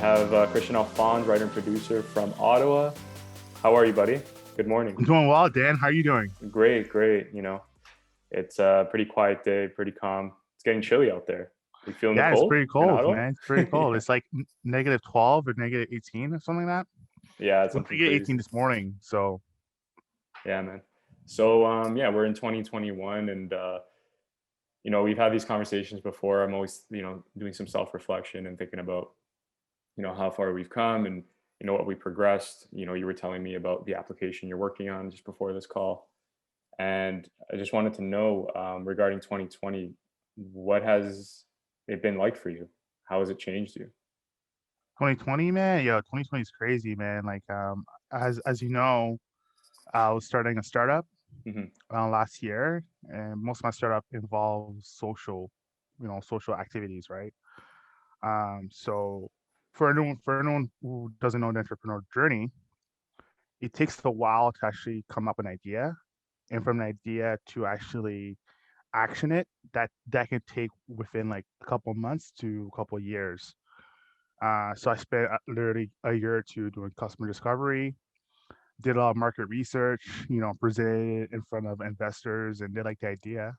have Christian Alphonse, writer and producer from Ottawa. How are you, buddy? Good morning. I'm doing well, Dan. How are you doing? Great, great. It's a pretty quiet day, pretty calm. It's getting chilly out there. You feeling the Yeah, it's cold pretty in cold, Ottawa? man. It's pretty cold. It's like negative 12 or negative 18 or something like that. Yeah, it's It was something negative 18 crazy. this morning. So, Yeah, man. So, yeah, we're in 2021, and we've had these conversations before. I'm always, doing some self-reflection and thinking about, how far we've come and what we progressed. You were telling me about the application you're working on just before this call. And I just wanted to know, regarding 2020, what has it been like for you? How has it changed you? 2020, man. Yo, 2020 is crazy, man. As you know, I was starting a startup Hmm. last year, and most of my startup involves social activities, right? So for anyone who doesn't know the entrepreneur journey, it takes a while to actually come up with an idea, and from an idea to actually action it, that can take within like a couple months to a couple years. So I spent literally a year or two doing customer discovery, did a lot of market research, presented it in front of investors, and they like the idea.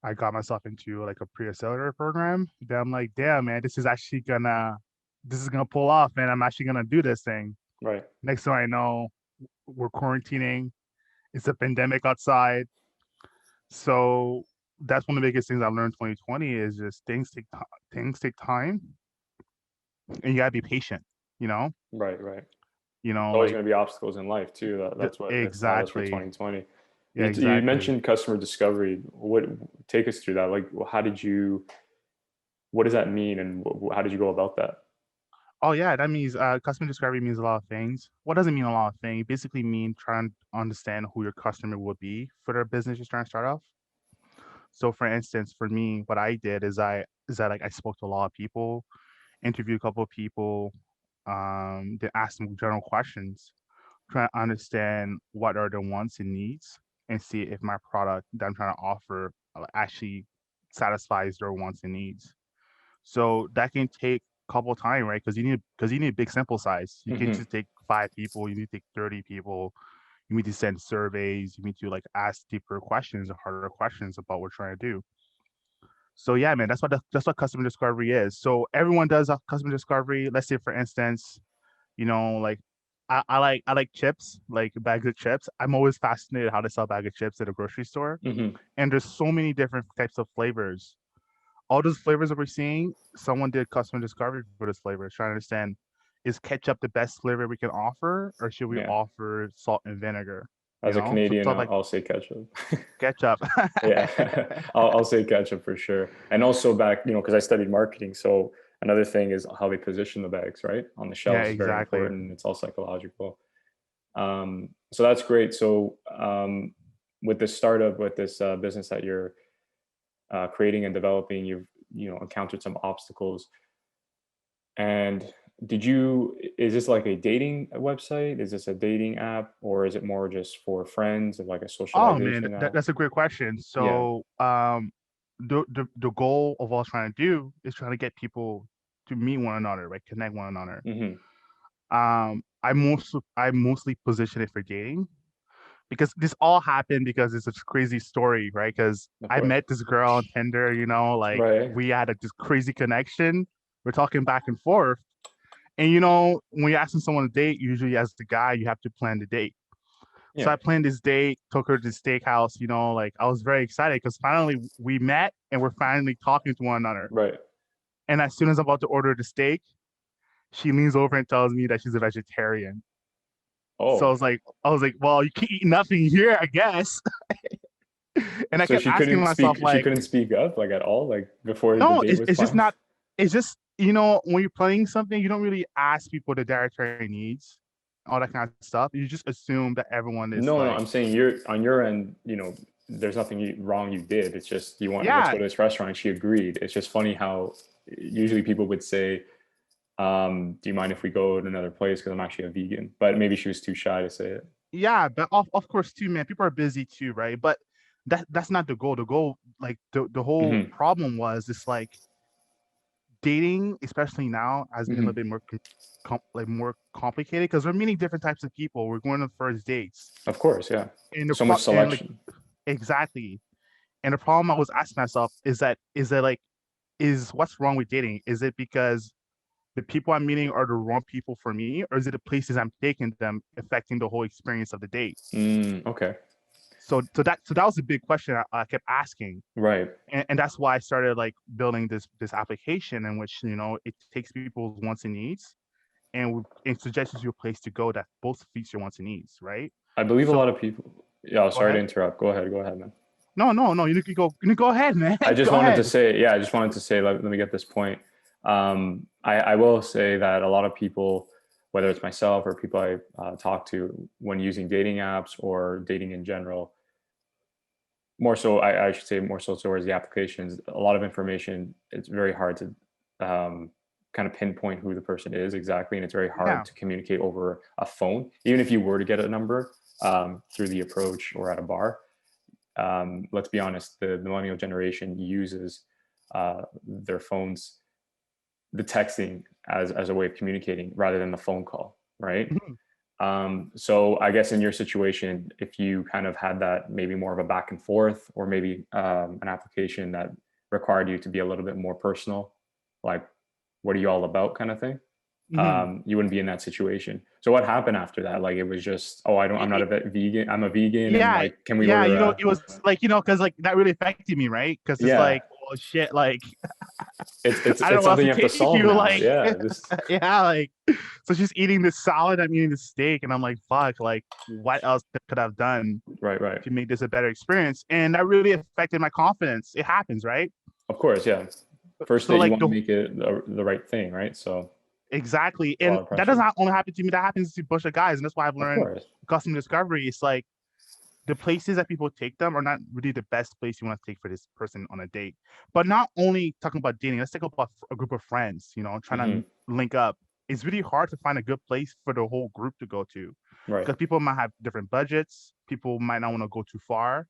I got myself into like a pre-accelerator program. Then I'm like, damn, man, this is gonna pull off, man. I'm actually gonna do this thing. Right. Next thing I know, we're quarantining. It's a pandemic outside. So that's one of the biggest things I learned 2020 is just things take time, and you gotta be patient. You know, Right. Right. you There's know, always like going to be obstacles in life too. That's what it's taught us for exactly, 2020. yeah, You exactly. mentioned customer discovery. What take us through that? Like, how did you? What does that mean, and how did you go about that? Oh yeah, that means customer discovery means a lot of things. What does it mean a lot of things? It basically mean trying to understand who your customer would be for their business you're trying to start off. So for instance, for me, what I did is that like I spoke to a lot of people, interviewed a couple of people, then asked them general questions, trying to understand what are their wants and needs, and see if my product that I'm trying to offer actually satisfies their wants and needs. So that can take a couple of time, right? Because you need a big sample size. You can't Hmm. just take 5 people. You need to take 30 people. You need to send surveys. You need to like ask deeper questions or harder questions about what we're trying to do. So yeah, man, that's what customer discovery is. So everyone does a customer discovery. Let's say, for instance, like I like chips, like bags of chips. I'm always fascinated how to sell a bag of chips at a grocery store, Hmm. and there's so many different types of flavors. All those flavors that we're seeing, someone did customer discovery for those flavors, trying to understand, is ketchup the best flavor we can offer, or should we Yeah. offer salt and vinegar? As a So Canadian, stuff I'll, like I'll say ketchup. ketchup. Yeah, I'll say ketchup for sure. And also back, because I studied marketing. So another thing is how they position the bags, right? On the Yeah, shelves is very exactly. important. It's all psychological. So that's great. So with this startup, with this business that you're creating and developing, you've encountered some obstacles. And is this like a dating website? Is this a dating app, or is it more just for friends and like a Oh man, socialization that, app? that's a great question. Yeah. So the goal of all trying to do is trying to get people to meet one another, right? Connect one another. Hmm. I mostly position it for dating because this all happened because it's a crazy story, right? Because Of I course. met this girl on Tinder, like Right. we had this crazy connection. We're talking back and forth. And when you're asking someone to date, usually as the guy, you have to plan the date. So Yeah. I planned this date, took her to the steakhouse, like I was very excited because finally we met and we're finally talking to one another. Right. And as soon as I'm about to order the steak, she leans over and tells me that she's a vegetarian. So Oh, I was like, well, you can't eat nothing here, I guess. And I so kept she asking couldn't myself, speak. She like, couldn't speak up like at all, like before the no, date it's, was it's just planned. not, it's just, when you're planning something, you don't really ask people the dietary needs, all that kind of stuff. You just assume that everyone is No, no, like, I'm saying you're on your end. There's nothing wrong you did. It's just you want let's yeah, go to this restaurant. And she agreed. It's just funny how usually people would say, "Do you mind if we go to another place? Because I'm actually a vegan." But maybe she was too shy to say it. yeah, but of course too, man, people are busy too, right? But that's not the goal. The goal, like the whole Hmm. problem was it's like dating, especially now, has been a little Hmm. bit more like more complicated because we're meeting different types of people. We're going on first dates, Of course, yeah. and So much and like selection. exactly. And the problem I was asking myself is that like is what's wrong with dating? Is it because the people I'm meeting are the wrong people for me, or is it the places I'm taking them affecting the whole experience of the date? Okay. So that was a big question I kept asking, Right. and that's why I started like building this application in which it takes people's wants and needs and it suggests you a place to go that both fits your wants and needs, right? I believe a So lot of people. Yeah, go sorry to ahead. interrupt. Go ahead, man. No, no, no. You can go ahead, man. I just Go wanted to ahead. say, yeah, I just wanted to say, let me get this point. I will say that a lot of people, whether it's myself or people I talk to when using dating apps or dating in general, more so, I should say more so towards the applications, a lot of information, it's very hard to kind of pinpoint who the person is exactly. And it's very hard Yeah. to communicate over a phone. Even if you were to get a number through the approach or at a bar, let's be honest, the millennial generation uses their phones, the texting as a way of communicating rather than the phone call, right? Mhm. So I guess in your situation, if you kind of had that maybe more of a back and forth, or maybe an application that required you to be a little bit more personal, like what are you all about kind of thing, Mhm. you wouldn't be in that situation. So what happened after that? Like it was just, oh, I'm not a vegan. I'm a vegan, and Yeah, like, can we yeah. order It was like because like that really affected me, right? Because it's Yeah, like, oh shit, like it's I don't know what else something to you have to take solve you, now. like Yeah, just yeah, like so she's eating this salad, I'm eating this steak, and I'm like, fuck, like what else could I have done right, right. to make this a better experience? And that really affected my confidence. It happens, right? Of course, yeah. First So date, you like want to make it the right thing, right? So exactly, a lot and of that pressure. doesn't only happen to me. That happens to a bunch of guys, and that's why I've Of learned course. custom discovery. It's like the places that people take them are not really the best place you want to take for this person on a date. But not only talking about dating, let's talk about a group of friends, trying Hmm. to link up. It's really hard to find a good place for the whole group to go to Right. because people might have different budgets. People might not want to go too far.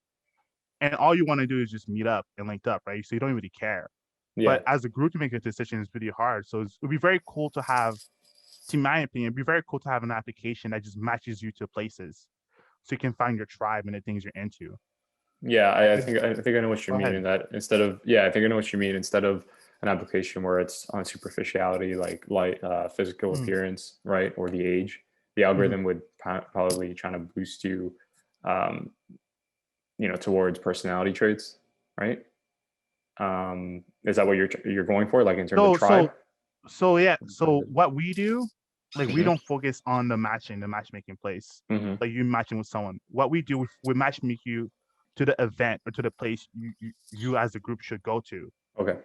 And all you want to do is just meet up and link up, right? So you don't really care. Yeah. But as a group to make a decision is really hard. So it would be very cool to have, to my opinion, it'd be very cool to have an application that just matches you to places so you can find your tribe and the things you're into. Yeah, Because I think I know what you go mean ahead. in that instead of yeah, I think I know what you mean instead of an application where it's on superficiality like physical Mm, appearance, right, or the age, the mhm. algorithm would probably trying to boost you, um, towards personality traits, right? Is that what you're going for, like in terms of So tribe? so so yeah. So what we do, like we Hmm. don't focus on the matchmaking place, Hmm. like you matching with someone. What we do, we matchmake you to the event or to the place you as a group should go to. Okay.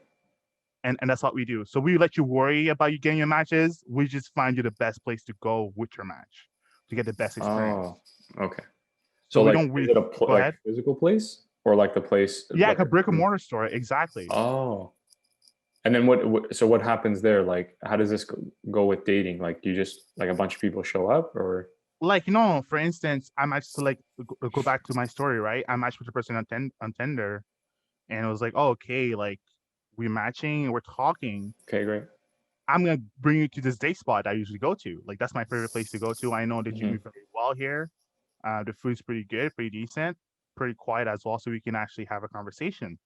And that's what we do. So we let you worry about you getting your matches. We just find you the best place to go with your match to get the best experience. Oh, okay. So So we like, don't is really it a go like ahead. a physical place or like the place Yeah, like like a brick and a mortar store. Exactly. oh, and then so what happens there? Like, how does this go with dating? Like, do you just like a bunch of people show up or? Like for instance, I matched to like go back to my story, right? I matched with a person on Tinder, and it was like, oh, okay, like we're matching, we're talking. Okay, great. I'm gonna bring you to this date spot I usually go to. Like that's my favorite place to go to. I know that you do Hmm. very well here. The food's pretty good, pretty decent, pretty quiet as well, so we can actually have a conversation.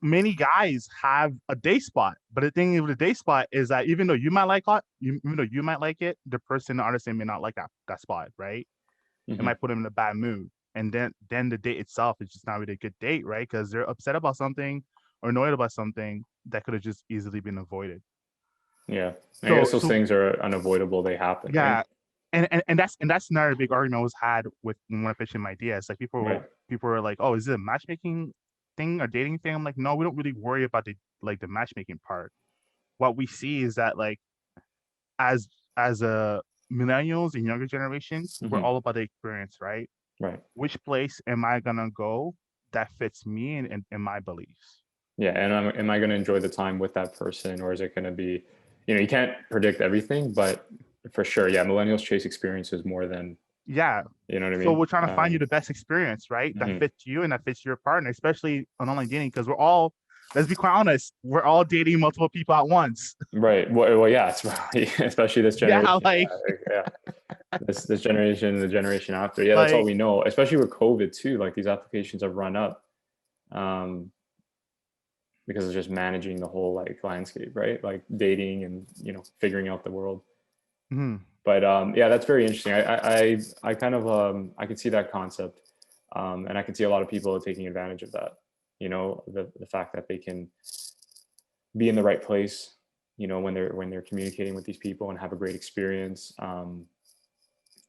Many guys have a day spot, but the thing with the day spot is that even though you might like it, even though you might like it, the person, the artist, may not like that spot, right? It Hmm. might put them in a bad mood, and then the date itself is just not really a good date, right? Because they're upset about something or annoyed about something that could have just easily been avoided. Yeah, I guess those So things are unavoidable. They happen, right? yeah, and that's another big argument was had with when I pitched my ideas. Like Right. people are like, "Oh, is it a matchmaking thing or dating thing?" I'm like, "No, we don't really worry about the matchmaking part. What we see is that like as as millennials and younger generations, we're Hmm. all about the experience, right? Right. Which place am I gonna go that fits me and my beliefs?" Yeah, and am I going to enjoy the time with that person, or is it going to be, you can't predict everything, but for sure, yeah, millennials chase experiences more than, Yeah. you know what I So mean? we're trying to find you the best experience, right? That Mhm. fits you and that fits your partner, especially on online dating, because we're all let's be quite honest, we're all dating multiple people at once. Right. Well, yeah, it's especially this Yeah, generation. like Yeah, this generation and the generation after. Yeah, that's all like we know. Especially with COVID too. Like these applications have run up um, because of just managing the whole like landscape, right? Like dating and figuring out the world. mhm. But yeah, that's very interesting. I kind of I can see that concept, and I can see a lot of people taking advantage of that. The fact that they can be in the right place, when they're communicating with these people and have a great experience.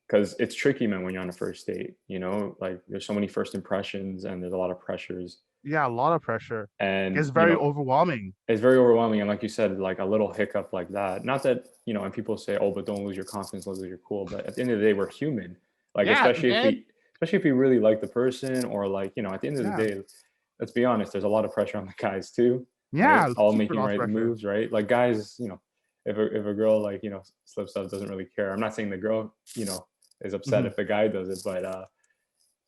Because it's tricky, man, when you're on a first date. Like there's so many first impressions and there's a lot of pressures, Yeah, a lot of pressure. and It's very overwhelming. it's very overwhelming. And like you said, like a little hiccup like that, not that and people say, oh, but don't lose your confidence, don't lose your cool, but at the end of the day, we're human. Like Yeah, man. especially if we really like the person, or like at the end of the Yeah. day, let's be honest, there's a lot of pressure on the guys too, right? Yeah, All super making lots of right pressure. moves, right? Like guys, if a girl like slips up, doesn't really care. I'm not saying the girl is upset Mhm. if the guy does it, but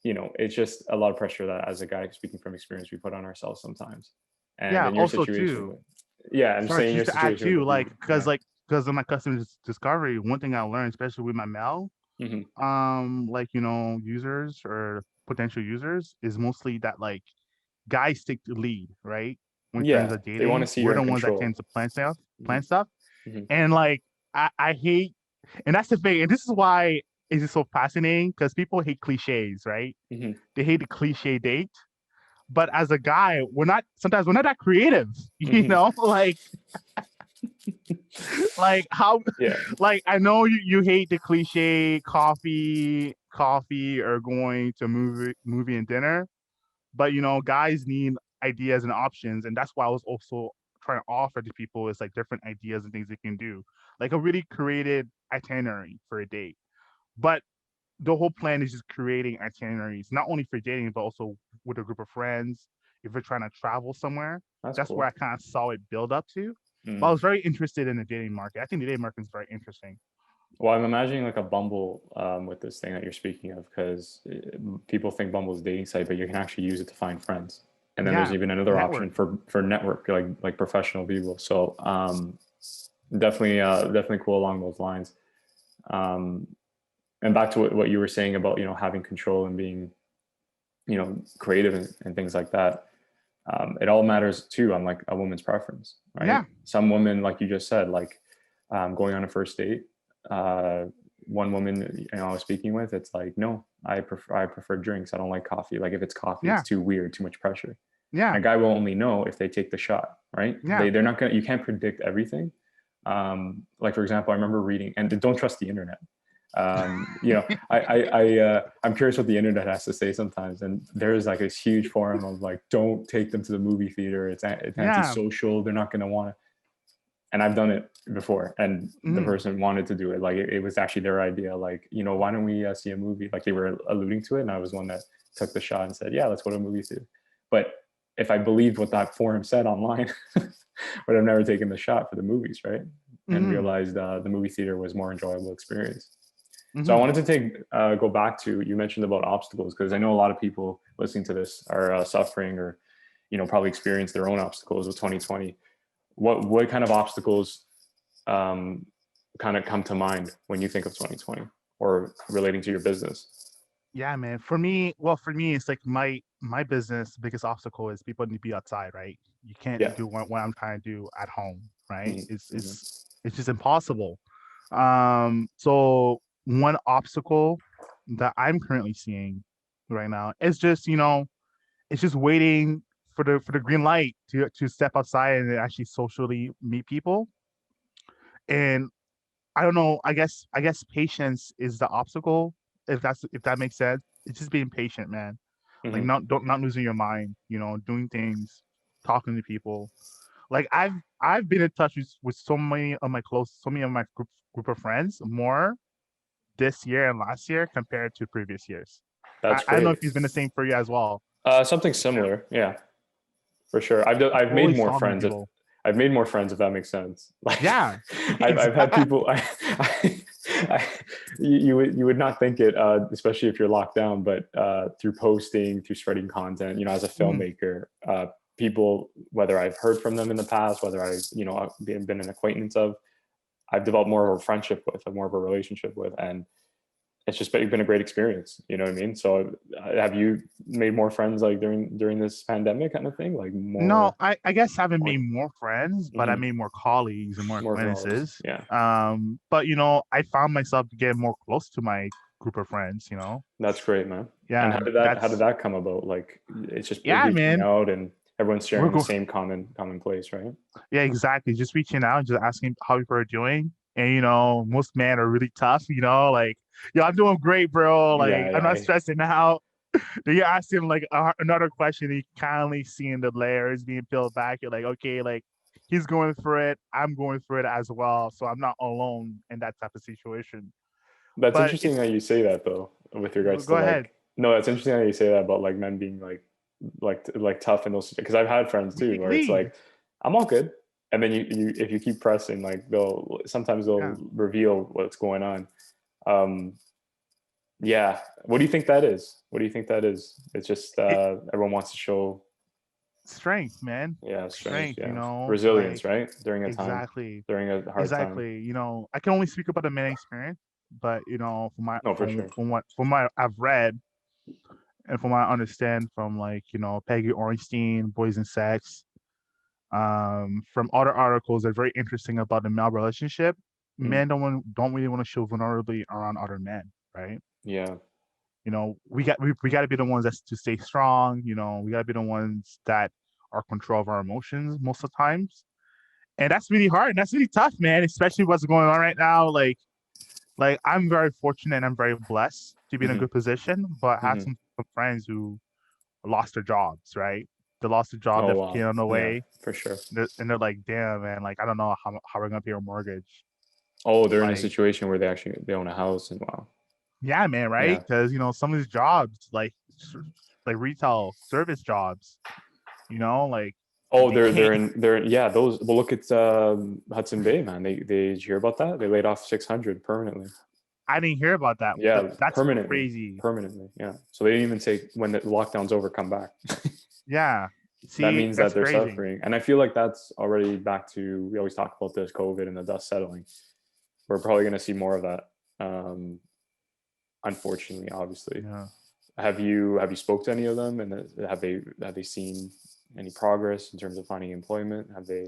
it's just a lot of pressure that, as a guy speaking from experience, we put on ourselves sometimes. And Yeah, in your also situation, too, yeah, I'm sorry, saying your just to add situation with too, the like, beauty. Yeah. because of my customer discovery, one thing I learned, especially with my male, Hmm. like, users or potential users, is mostly that like guys take the lead, right? When terms Yeah, of they want to dating, see we're you're in the ones that tend control. to plan stuff, Hmm. plan stuff. Hmm. And like I hate, and that's the thing, and this is why it's just so fascinating because people hate cliches, right? Hmm. They hate the cliche date. But as a guy, we're not that creative, Hmm. like how Yeah. like I know you hate the cliche coffee or going to movie and dinner, but guys need ideas and options, and that's why I was also trying to offer to people is like different ideas and things they can do, like a really created itinerary for a date. But the whole plan is just creating itineraries, not only for dating, but also with a group of friends. If you're trying to travel somewhere, That's that's where cool. I kind of saw it build up to. But I Mm. was very interested in the dating market. I think the dating market is very interesting. Well, I'm imagining like a Bumble, with this thing that you're speaking of, because people think Bumble is a dating site, but you can actually use it to find friends. And then there's Yeah, even another network. option for network, like professional people. So definitely cool along those lines. Um, and back to what you were saying about having control and being creative, and things like that. It all matters too on like a woman's preference, right? Yeah, Some women, like you just said, like going on a first date. Uh, One woman I was speaking with, it's like, no, I prefer drinks. I don't like coffee. Like if it's coffee, it's yeah, too weird, too much pressure. yeah, And a guy will only know if they take the shot, right? yeah. They're not gonna. You can't predict everything. Like for example, I remember reading, and don't trust the internet. I'm curious what the internet has to say sometimes, and there's like this huge forum of like, don't take them to the movie theater. It's Yeah. antisocial. They're not gonna want to. And I've done it before, and the Mhm. person wanted to do it. Like it was actually their idea. Like, why don't we see a movie? Like they were alluding to it, and I was one that took the shot and said, yeah, let's go to a movie theater. But if I believed what that forum said online, would have never taken the shot for the movies, right? And Mhm. realized the movie theater was more enjoyable experience. So I Mhm. wanted to go back to, you mentioned about obstacles, because I know a lot of people listening to this are suffering, or probably experienced their own obstacles with 2020. What kind of obstacles um, kind of come to mind when you think of 2020 or relating to your business? Yeah, man. For me, it's like my business biggest obstacle is people need to be outside, right? You can't Yeah. do what I'm trying to do at home, right? Hmm. Hmm. It's just impossible. So one obstacle that I'm currently seeing right now is just, it's just waiting for the green light to step outside and actually socially meet people. And I don't know, I guess patience is the obstacle, if that makes sense. It's just being patient, man. Like Hmm. not losing your mind, doing things, talking to people. Like I've been in touch with so many of my group of friends more this year and last year compared to previous years. That's I don't know great. if it's been the same for you as well. Something similar, yeah, for sure. I've made Always more talking to friends. If people. I've made more friends, if that makes sense. Like Yeah, I've had exactly. people. I, you would not think it, especially if you're locked down. But through posting, through spreading content, as a Mhm. filmmaker, people whether I've heard from them in the past, whether I've been an acquaintance of, I've developed more of a friendship with, more of a relationship with, and it's just been a great experience. You know what I mean? So have you made more friends like during this pandemic kind of thing? Like No, more, I guess I haven't made more, more friends, but I mhm, made more colleagues and more more colleagues. acquaintances. Yeah, But I found myself getting more close to my group of friends. that's great, man. And Yeah, how did that's that come about? Like it's just yeah, reaching man. out and everyone's We're sharing the go same common place, right? Yeah, exactly. Just reaching out, just asking how people are doing. And most men are really tough, like, yo, I'm doing great, bro. Like, Yeah, I'm yeah. not stressing out. Then you ask him like another question, you kindly seeing the layers being peeled back. You're like, okay, like he's going for it, I'm going for it as well. So I'm not alone in that type of situation. That's But interesting how you say that though, with regards to go ahead. like, no, that's interesting how you say that about like men being like tough in those, because I've had friends too where it's Lead. like, I'm all good. And then you if you keep pressing, like they'll Yeah. reveal what's going on. Um, yeah. What do you think that is? What do you think that is? It's just It, everyone wants to show, strength, man. yeah, strength, Strength, yeah, like resilience, right? exactly. During a hard time. Exactly. I can only speak about the main experience, but from my No, for sure. from what I've read and from what I understand from like, Peggy Ornstein, Boys and Sex, from other articles that are very interesting about the male relationship, Mm, men don't really want to show vulnerability around other men, right? yeah. We got to be the ones that's to stay strong. We got to be the ones that are control of our emotions most of the times, and that's really hard. And that's really tough, man. Especially what's going on right now. Like I'm very fortunate and I'm very blessed to be in a Hmm. good position, but I have Hmm. some friends who lost their jobs, right? They lost a job, Oh they've wow. kid on the Yeah, way, for sure. and they're like, damn, man, like I don't know how we're gonna pay our mortgage. Oh, they're in a Like, situation where they own a house, and wow. yeah, man, right? Yeah. Because some of these jobs, like retail service jobs, like Oh, they can't. yeah, those, well look at Hudson Bay, man. They did you hear about that? They laid off 600 permanently. I didn't hear about that. Yeah, That's permanently. crazy. Permanently. Yeah. So they didn't even say when the lockdown's over, come back. Yeah. That See, means that that's they're crazy. suffering. And I feel like that's already back to, we always talk about this COVID and the dust settling. We're probably going to see more of that. Unfortunately, obviously. Yeah. Have you spoke to any of them, and have they seen any progress in terms of finding employment? Have they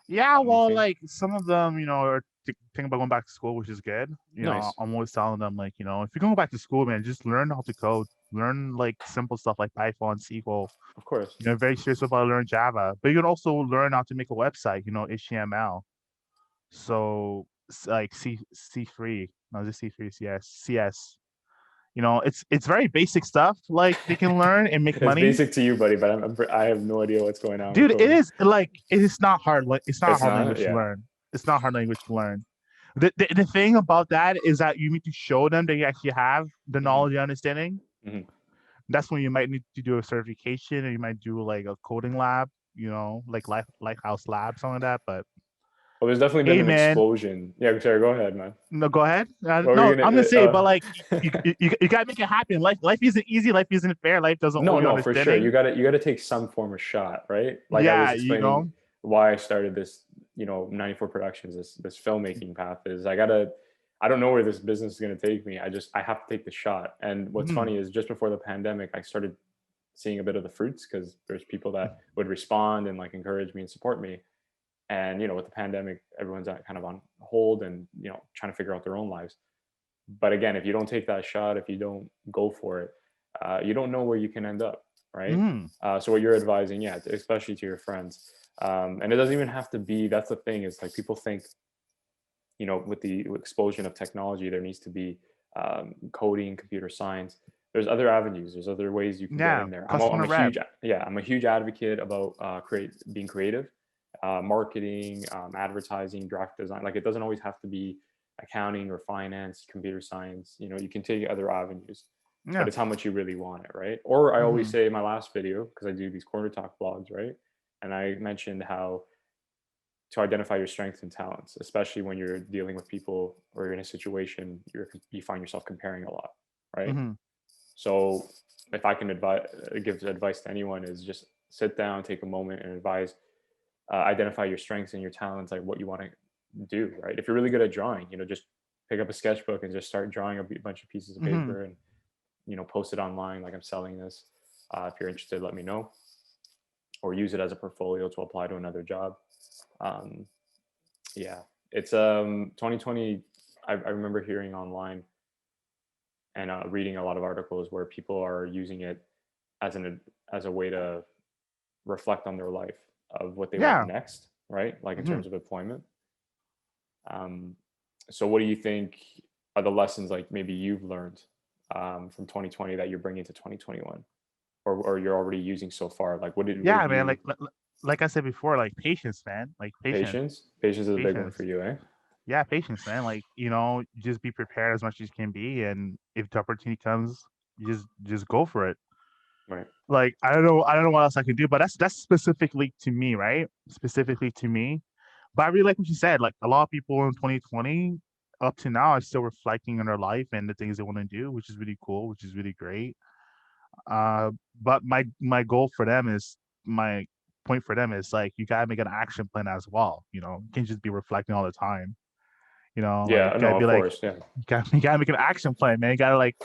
Yeah, well, anything? like some of them, are thinking about going back to school, which is good. Nice. I'm always telling them, like, if you're going back to school, man, just learn how to code, learn like simple stuff like Python, SQL. Of course. Very serious about learn Java, but you can also learn how to make a website, HTML. So like C3, no, just C3, CS. It's very basic stuff. Like they can learn and make It's money. basic to you, buddy, but I have no idea what's going on with Dude, it coding. is like it's not hard. Like it's not a It's hard not, language to yeah. learn. It's not a hard language to learn. The thing about that is that you need to show them that you actually have the Hmm. knowledge and understanding. Hmm. That's when you might need to do a certification, and you might do like a coding lab, like Lighthouse Lab, something like that. But Well, there's definitely been hey, an man, explosion. Yeah, sorry, go ahead, man. no, go ahead. What were No, you I'm gonna gonna? say, but like you gotta make it happen. Life isn't easy. Life isn't fair. Life doesn't owe No, you no, for sure. understanding. You gotta take some form of shot, right? Like I Yeah, was explaining why I started this, 94 Productions, this filmmaking path is I don't know where this business is gonna take me. I have to take the shot. And what's Mhm. funny is just before the pandemic, I started seeing a bit of the fruits because there's people that would respond and like encourage me and support me. And with the pandemic, everyone's kind of on hold and trying to figure out their own lives. But again, if you don't take that shot, if you don't go for it, you don't know where you can end up, right? Mhm. So what you're advising, yeah, especially to your friends, and it doesn't even have to be. That's the thing is like people think, with the explosion of technology, there needs to be coding, computer science. There's other avenues. There's other ways you can get Yeah, in there. I'm customer a rep. huge, yeah, I'm a huge advocate about being creative, marketing, advertising, graphic design. Like it doesn't always have to be accounting or finance, computer science. You can take other avenues, but Yeah. it's how much you really want it, right? Or I always Mhm. say in my last video, because I do these corner talk vlogs, right? And I mentioned how to identify your strengths and talents, especially when you're dealing with people or you're in a situation you find yourself comparing a lot, right? Mhm. So if I can give advice to anyone, is just sit down, take a moment, and advise. identify your strengths and your talents, like what you want to do, right? If you're really good at drawing, just pick up a sketchbook and just start drawing a bunch of pieces of Hmm. paper and post it online, like I'm selling this. If you're interested, let me know, or use it as a portfolio to apply to another job. um, yeah, it's 2020. I remember hearing online and reading a lot of articles where people are using it as a way to reflect on their life of what they want Yeah. next, right? Like in Hmm. terms of employment. Um, so what do you think are the lessons like maybe you've learned from 2020 that you're bringing to 2021, or you're already using so far? Like what Yeah, did man. you Like I said before, like patience, man. Like patience, patience is a big one for patience. you, eh? Yeah, patience, man. Like, just be prepared as much as you can be, and if the opportunity comes, you just go for it. Right. Like, I don't know what else I can do, but that's specifically to me, right? Specifically to me. But I really like what you said. Like, a lot of people in 2020 up to now are still reflecting on their life and the things they want to do, which is really cool, which is really great. But my goal for them is my point for them is like you gotta make an action plan as well. You can't just be reflecting all the time. Like Yeah, you gotta no, be of like course, yeah. you gotta make an action plan, man. You gotta like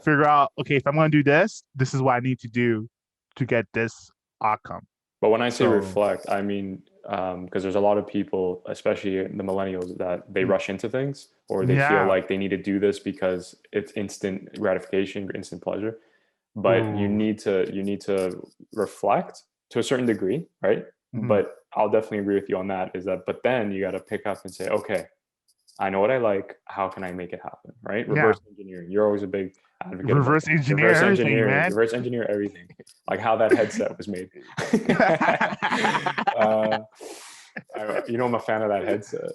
figure out, okay, if I'm gonna do this, this is what I need to do to get this outcome. But when I say So reflect, I mean, because there's a lot of people, especially the millennials, that they mm, rush into things, or they feel yeah. like they need to do this because it's instant gratification, instant pleasure. But Ooh. you need to reflect to a certain degree, right? Mhm. But I'll definitely agree with you on that. Is that, but then you got to pick up and say, okay, I know what I like. How can I make it happen? Right? Yeah. Reverse engineering. You're always a big advocate about Reverse that. engineer everything, man. Reverse engineer everything, like how that headset was made. uh, I'm a fan of that headset.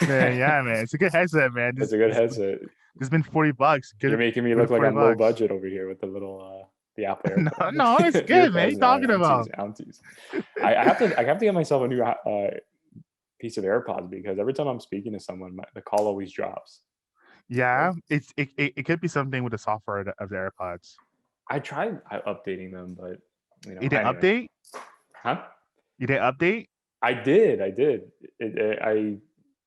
Man, yeah, man. It's a good headset, man. It's a good headset. This been $40. You're Good, making me good look at like I'm low $40. budget over here with the little the Apple No, AirPod. no, it's good, man. What are you Earpods. No, talking I'm about? teasing. I'm teasing. I have to get myself a new piece of AirPods because every time I'm speaking to someone, the call always drops. Right? Yeah, it could be something with the software of the AirPods. I tried updating them, but You didn't anyway, update? huh? You didn't update? I did. I did.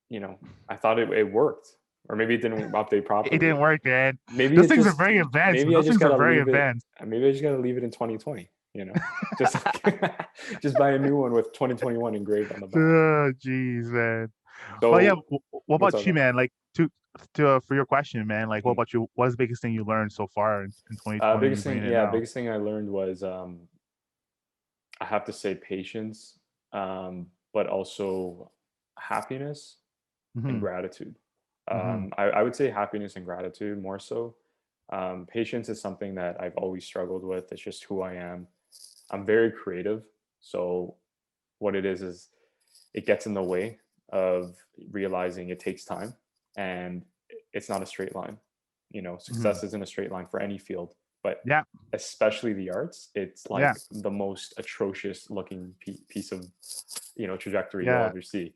You know, I thought it worked, or maybe it didn't update It properly. didn't work, man. Maybe Those it things are just, very advanced, but maybe I those just things are gotta very leave it. advanced. Maybe I just gotta leave it in 2020. Just just buy a new one with 2021 engraved on the back. Oh, jeez, man. But yeah, So what what's about up, you, man? man? Like to for your question, man. Like, what Mhm. about you? What's the biggest thing you learned so far in 2020 and Biggest you bringing thing, it yeah, now? biggest thing I learned was I have to say patience, but also happiness and Hmm. gratitude. Hmm. I would say happiness and gratitude more so. Patience is something that I've always struggled with. It's just who I am. I'm very creative. So, what it is it gets in the way of realizing it takes time and it's not a straight line. Hmm. Success isn't a straight line for any field, but Yeah, especially the arts, it's like yeah, the most atrocious looking piece of, trajectory you'll yeah. ever see.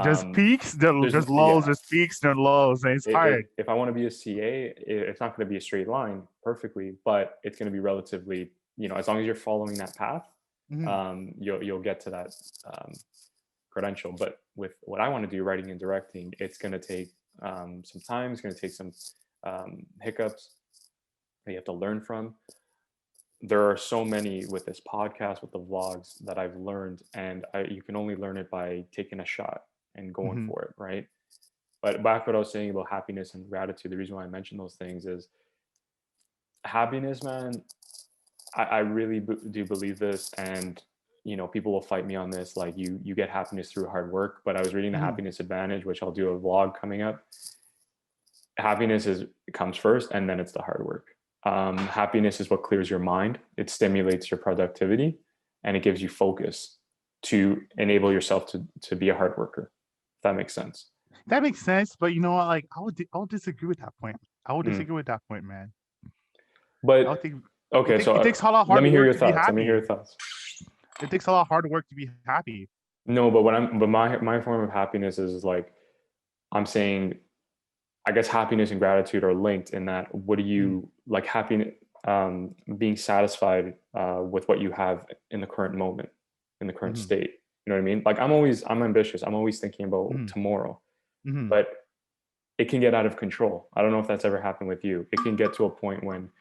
There's Um, peaks, there's there's lows, yeah, there's peaks, there's lows, and it's hard. if I want to be a CA, it's not going to be a straight line perfectly, but it's going to be relatively, as long as you're following that path, Hmm. you'll get to that credential. But with what I want to do, writing and directing, it's going to take some time. It's going to take some hiccups that you have to learn from. There are so many with this podcast, with the vlogs that I've learned, and you can only learn it by taking a shot and going Hmm. for it, right? But back what I was saying about happiness and gratitude, the reason why I mention those things is happiness, man. I really do believe this, and people will fight me on this. Like you get happiness through hard work, but I was reading the Hmm. Happiness Advantage, which I'll do a vlog coming up. Happiness is comes first, and then it's the hard work. Happiness is what clears your mind. It stimulates your productivity, and it gives you focus to enable yourself to be a hard worker. If that makes sense. That makes sense, but you know what? Like, I would disagree with that point. I would Mm. disagree with that point, man. I would But think okay, so it takes a lot of let hard me hear work your to be thoughts. Let me hear happy. your thoughts. It takes a lot of hard work to be happy. No, but my form of happiness is like I'm saying. I guess happiness and gratitude are linked in that. What do Mm, you like? Happiness, being satisfied with what you have in the current moment, in the current mhm. state. You know what I mean? Like I'm ambitious. I'm always thinking about Mhm. tomorrow, Mhm. but it can get out of control. I don't know if that's ever happened with you. It can get to a point when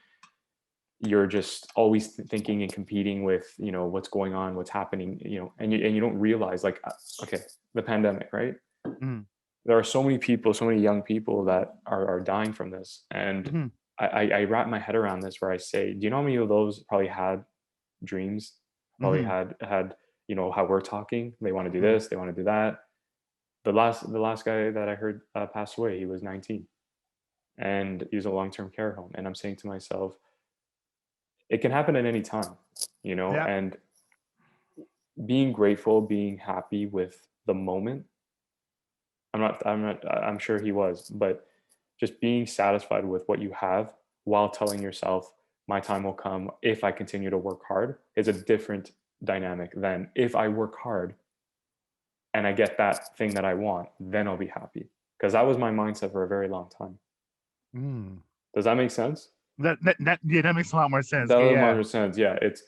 you're just always thinking and competing with, what's going on, what's happening, and you don't realize, like, okay, the pandemic, right? Mhm. There are so many people, so many young people that are dying from this. And Mhm. I wrap my head around this where I say, do you know how many of those probably had dreams, probably Mhm. had, how we're talking, they want to do Mhm. this, they want to do that. The last guy that I heard passed away, he was 19, and he was a long-term care home. And I'm saying to myself, it can happen at any time, Yeah. and being grateful, being happy with the moment. I'm sure he was, but just being satisfied with what you have while telling yourself, my time will come if I continue to work hard, is a different dynamic than if I work hard and I get that thing that I want, then I'll be happy. Because that was my mindset for a very long time. Mm. Does that make sense? Yeah, that makes a lot more sense. That Yeah, does yeah. 100%. Yeah, it's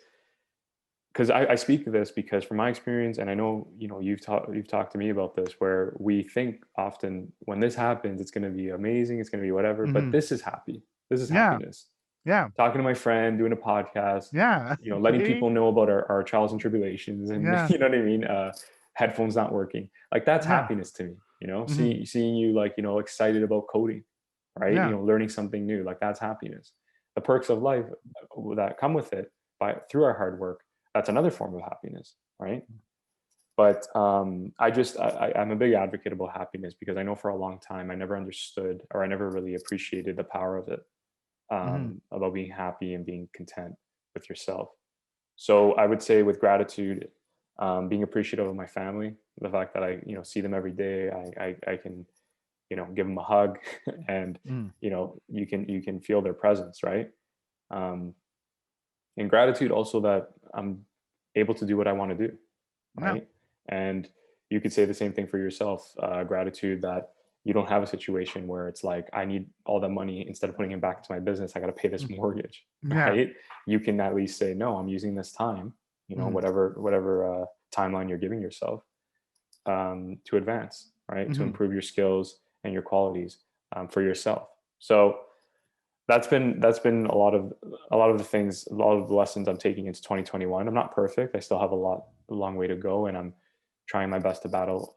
because I speak of this because from my experience, and I know you've talked to me about this, where we think often when this happens, it's going to be amazing, it's going to be whatever, but Mhm. this is happy. This is Yeah. happiness. Yeah. Talking to my friend, doing a podcast, Yeah. letting See? people know about our trials and tribulations, and Yeah. you know what I mean. Headphones not working, like that's Yeah. happiness to me. Mhm. Seeing you, like, excited about coding, right? Yeah. Learning something new, like that's happiness. The perks of life that come with it through our hard work, that's another form of happiness, right? But I'm a big advocate about happiness because I know for a long time I never understood, or I never really appreciated the power of it, Mhm. about being happy and being content with yourself. So I would say with gratitude, being appreciative of my family, the fact that I see them every day, I can give them a hug, and Mm. you can feel their presence, right? Um, and gratitude also that I'm able to do what I want to do, Yeah. right? And you could say the same thing for yourself. Gratitude that you don't have a situation where it's like, I need all that money, instead of putting it back into my business, I got to pay this Mm. mortgage, Yeah. right? You can at least say, no, I'm using this time, Mhm. whatever timeline you're giving yourself, to advance, right? To Mhm. improve your skills and your qualities, for yourself. So that's been a lot of the things, a lot of the lessons I'm taking into 2021. I'm not perfect. I still have a long way to go, and I'm trying my best to battle,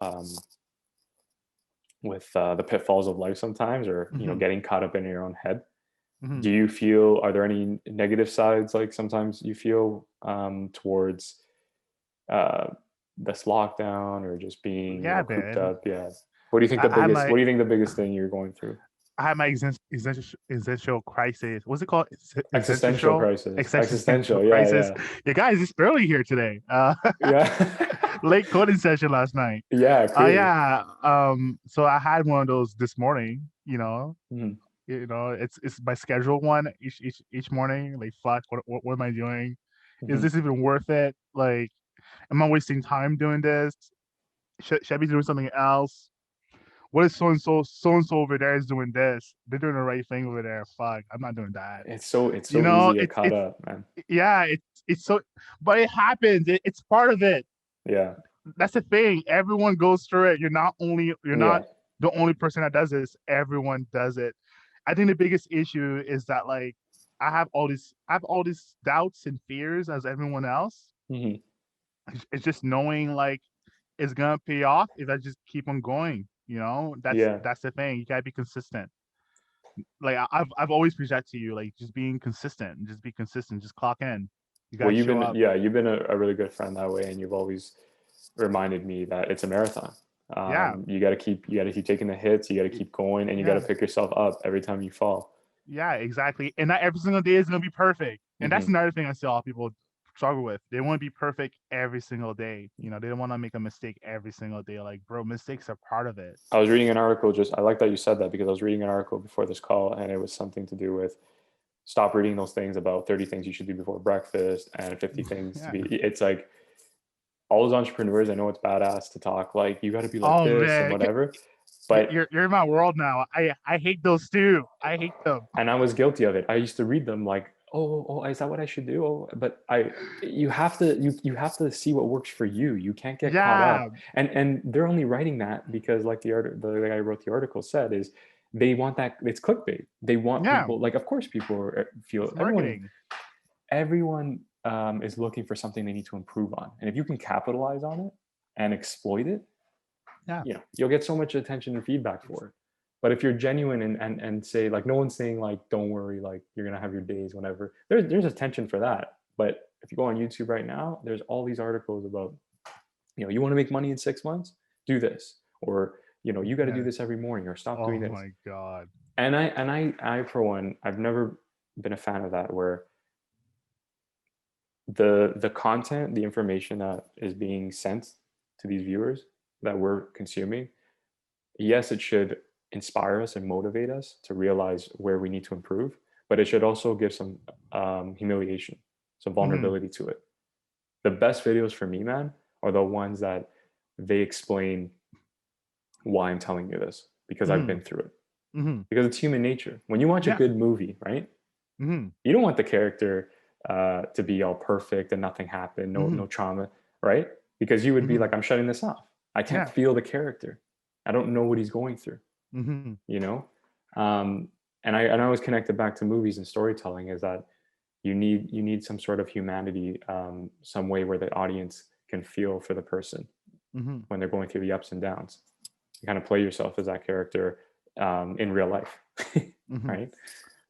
with the pitfalls of life sometimes, or Mhm. getting caught up in your own head. Mhm. Do you feel, are there any negative sides, like sometimes you feel, towards uh, this lockdown, or just being Yeah, cooped man. up? Yeah. What do you think the I had biggest? my What do you think the biggest thing you're going through? existential crisis. What's it called? Existential Existential crisis. existential Existential. Yeah. crisis. Yeah. Yeah, guys, it's early here today. Yeah. Late coding session last night. Yeah, crazy. Yeah. So I had one of those this morning. Mhm, It's my scheduled one each morning. Like, fuck, what am I doing? Is mhm. this even worth it? Like, am I wasting time doing this? Should I be doing something else? What is so and so over there is doing this? They're doing the right thing over there. Fuck, I'm not doing that. It's so easy to get caught It's up, man. yeah, it's so, but it happens. It's part of it. Yeah, That's the thing. Everyone goes through it. You're not yeah, the only person that does this. Everyone does it. I think the biggest issue is that, like, I have all these doubts and fears as everyone else. mhm, It's just knowing, like, it's gonna pay off if I just keep on going. yeah. That's the thing. You gotta be consistent. Like, I've always preached that to you. Like, just being consistent. Just be consistent. Just clock in. You Well, gotta show up. you've been a really good friend that way, and you've always reminded me that it's a marathon. Yeah, You got to keep taking the hits. You got to keep going, and you got to yeah, pick yourself up every time you fall. yeah. Exactly. And not every single day is gonna be perfect. And that's Hmm. another thing I see a lot of people struggle with. They want to be perfect every single day. They don't want to make a mistake every single day. Like, bro, mistakes are part of it. I was reading an article. I like that you said that, because I was reading an article before this call, and it was something to do with, stop reading those things about 30 things you should do before breakfast and 50 things to Yeah. be. It's like, all those entrepreneurs, I know it's badass to talk like you got to be like Oh this and man, whatever, but you're in my world now. I hate those too. I hate them. and I was guilty of it. I used to read them like oh, is that what I should do? Oh, but you have to, you have to see what works for you. You can't get caught Yeah, up. And they're only writing that because, like the guy who wrote the article said, is they want that, it's clickbait. They want yeah, people, like, of course people feel, it's marketing. everyone is looking for something they need to improve on. And if you can capitalize on it and exploit it, Yeah, you'll get so much attention and feedback for it. But if you're genuine and say, like, no one's saying like, don't worry, like, you're gonna have your days whenever, there's attention for that. But if you go on YouTube right now, there's all these articles about, you want to make money in 6 months, do this, or you got to do yeah. this every morning, or stop Oh doing this. my God. And I for one, I've never been a fan of that, where the content, the information that is being sent to these viewers that we're consuming, yes, it should inspire us and motivate us to realize where we need to improve, but it should also give some humiliation, some Hmm. vulnerability to it. The best videos for me, man, are the ones that they explain why I'm telling you this, because I've Hmm. been through it. Hmm. Because it's human nature. When you watch a Yeah. good movie, right? Hmm. You don't want the character to be all perfect and nothing happened, no Hmm. trauma, right? Because you would be Hmm. like, I'm shutting this off. I can't Yeah. feel the character. I don't know what he's going through, Hmm. you know. Um, and I always connect it back to movies and storytelling, is that you need some sort of humanity, some way where the audience can feel for the person Hmm. when they're going through the ups and downs. You kind of play yourself as that character in real life, Hmm. right?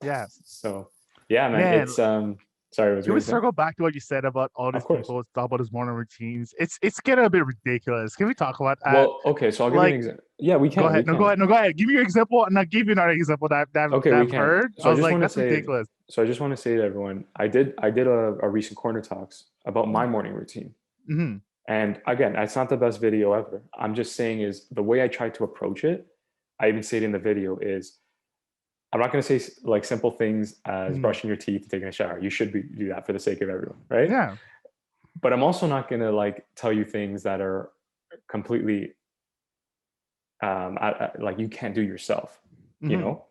Yeah. So yeah, man, Man, it's sorry, what was can you we gonna say? circle back to what you said about all Of these course. people talk about his morning routines? It's getting a bit ridiculous. Can we talk about that? Well, okay, so I'll give you an Like, example. Yeah, we go can, we ahead. No, go can. ahead. No, go ahead. Give me your example, and I'll give you another example Okay, that we I've can. heard. So I I was just like, want to that's say, ridiculous. to everyone, I did a recent corner talks about my morning routine. Mm-hmm. And again, it's not the best video ever. I'm just saying, is the way I try to approach it. I even say it in the video, is I'm not going to say like simple things as Mm-hmm. brushing your teeth and taking a shower. You should do that for the sake of everyone, right? Yeah. But I'm also not going to like tell you things that are completely like you can't do yourself. You Mm-hmm. know,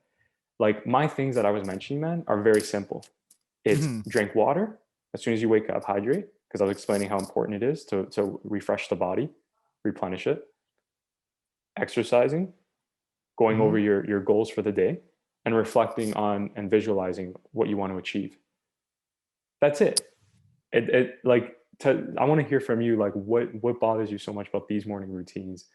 like my things that I was mentioning, man, are very simple. It's Mm-hmm. drink water as soon as you wake up, hydrate, because I was explaining how important it is to refresh the body, replenish it, exercising, going Mm-hmm. over your goals for the day, and reflecting on and visualizing what you want to achieve. That's it. It like I want to hear from you, like what bothers you so much about these morning routines.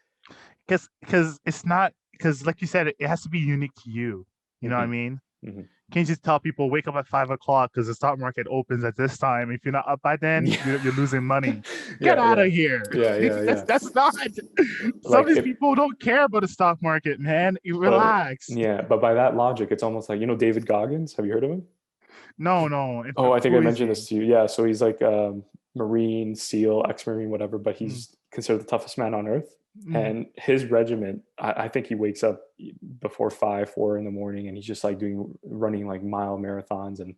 Because it's not because like you said, it has to be unique to you. You know what I Hmm. mean? Hmm. You can't just tell people wake up at 5 o'clock because the stock market opens at this time. If you're not up by then, Yeah. you're losing money. Get Yeah, out yeah, of here. yeah, yeah, yeah. That's not. Some of Like these if people don't care about the stock market, man. You but relax. yeah, but by that logic, it's almost like, David Goggins. Have you heard of him? No, no. Oh, I think I Who is mentioned he? this to you. Yeah, so he's like Marine, SEAL, ex-Marine, whatever, but Mm, he's considered the toughest man on earth. mm, And his regiment, I think he wakes up before 4 in the morning, and he's just like running like mile marathons. And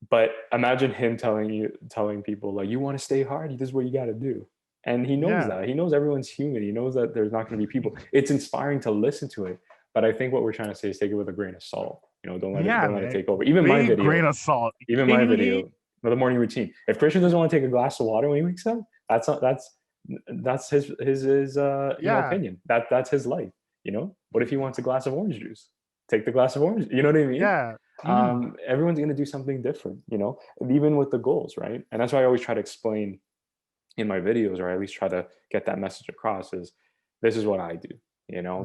but imagine him telling people like, you want to stay hard, this is what you got to do. And he knows yeah. that. He knows everyone's human. He knows that there's not going to be people. It's inspiring to listen to it. But I think what we're trying to say is take it with a grain of salt. Yeah, Don't let it man. take over. Even my Big grain video, of salt. Are even you my kidding me? video, the morning routine. If Christian doesn't want to take a glass of water when he wakes up, that's not that's his Yeah. opinion. That's his life. What if he wants a glass of orange juice? Take the glass of orange. You know what I mean? Yeah. Mm, Everyone's going to do something different. Even with the goals, right? And that's why I always try to explain in my videos, or at least try to get that message across, is this is what I do.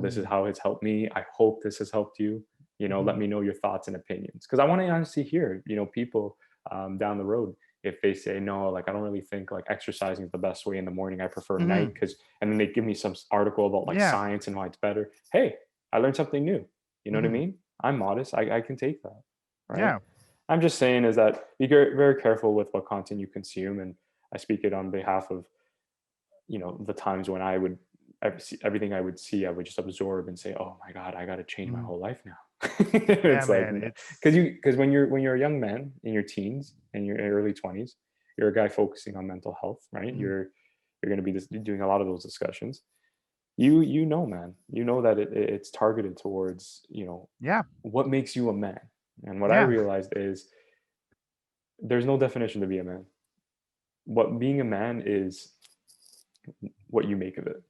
This is mm, how it's helped me. I hope this has helped you. Let mm, me know your thoughts and opinions, because I want to honestly hear, people down the road, if they say no, like I don't really think like exercising is the best way in the morning. I prefer night, mm. because, and then they give me some article about like Yeah. science and why it's better. Hey, I learned something new. You know what I Mm, mean? I'm modest. I can take that, right? yeah. I'm just saying is that be very careful with what content you consume, and I speak it on behalf of the times when I would everything I would see, I would just absorb and say, "Oh my God, I got to change my Mm. whole life now." Yeah, It's like, man. It's because when you're a young man in your teens and your early 20s, you're a guy focusing on mental health, right? mm, You're going to be doing a lot of those discussions. Man, that it's targeted towards yeah. what makes you a man. And what I Yeah. realized is there's no definition to be a man. What being a man is what you make of it.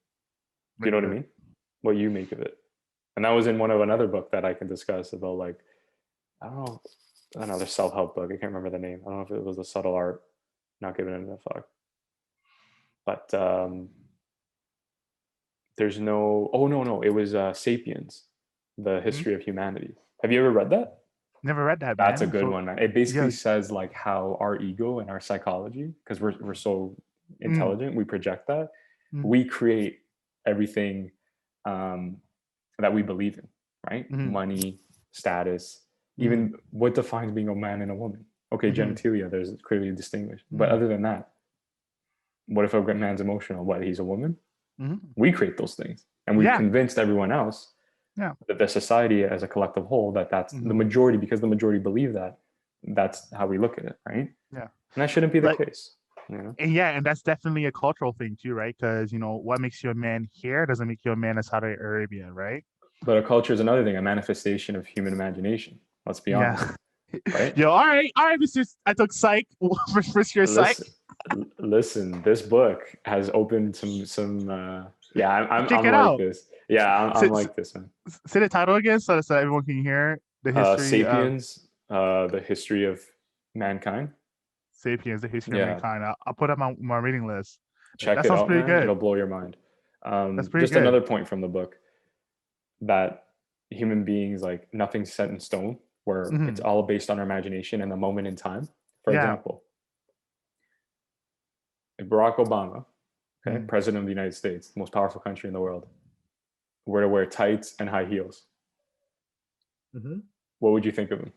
Do you know Make what I of it. mean? What you make of it. And that was in another book that I can discuss about, like, I don't know, another self-help book. I can't remember the name. I don't know if it was The Subtle Art, Not Giving It a Fuck. But there's no, oh no, it was Sapiens, The Mhm. History of Humanity. Have you ever read that? Never read that, That's a man. good So one, man. It yeah. basically says like how our ego and our psychology, because we're so Mm, intelligent, we project that. mm, We create everything um, that we believe in, right? mm, Money, status, mm, even what defines being a man and a woman. Okay, mm, genitalia, there's clearly distinguished. But mm, other than that, what if a man's emotional? What, he's a woman? mm. We create those things. And we've Yeah, convinced everyone else, yeah. that the society as a collective whole, that's the Mm, majority, because the majority believe that, that's how we look at it, right? yeah. And that shouldn't be the Like, case, you know. and yeah, and that's definitely a cultural thing too, right? Because what makes you a man here doesn't make you a man in Saudi Arabia, right? But a culture is another thing, a manifestation of human imagination. Let's be honest, Yeah. right? Yo, all right, Mister. I took psych first year psych. Listen, listen. This book has opened some. Yeah, Check I'm it like out. this. Yeah, I'm Say, like this, man. say the title again, so everyone can hear the history of Sapiens, the history of mankind. Sapiens, the history of Yeah, mankind. I'll put up my reading list. check That it sounds out, pretty man. good. It'll blow your mind. That's pretty Just good. another point from the book, that human beings, like, nothing's set in stone, where it's Hmm. all based on our imagination and the moment in time. For Yeah. example, if Barack Obama, okay, Mm. president of the United States, the most powerful country in the world, were to wear tights and high heels, Hmm. what would you think of him?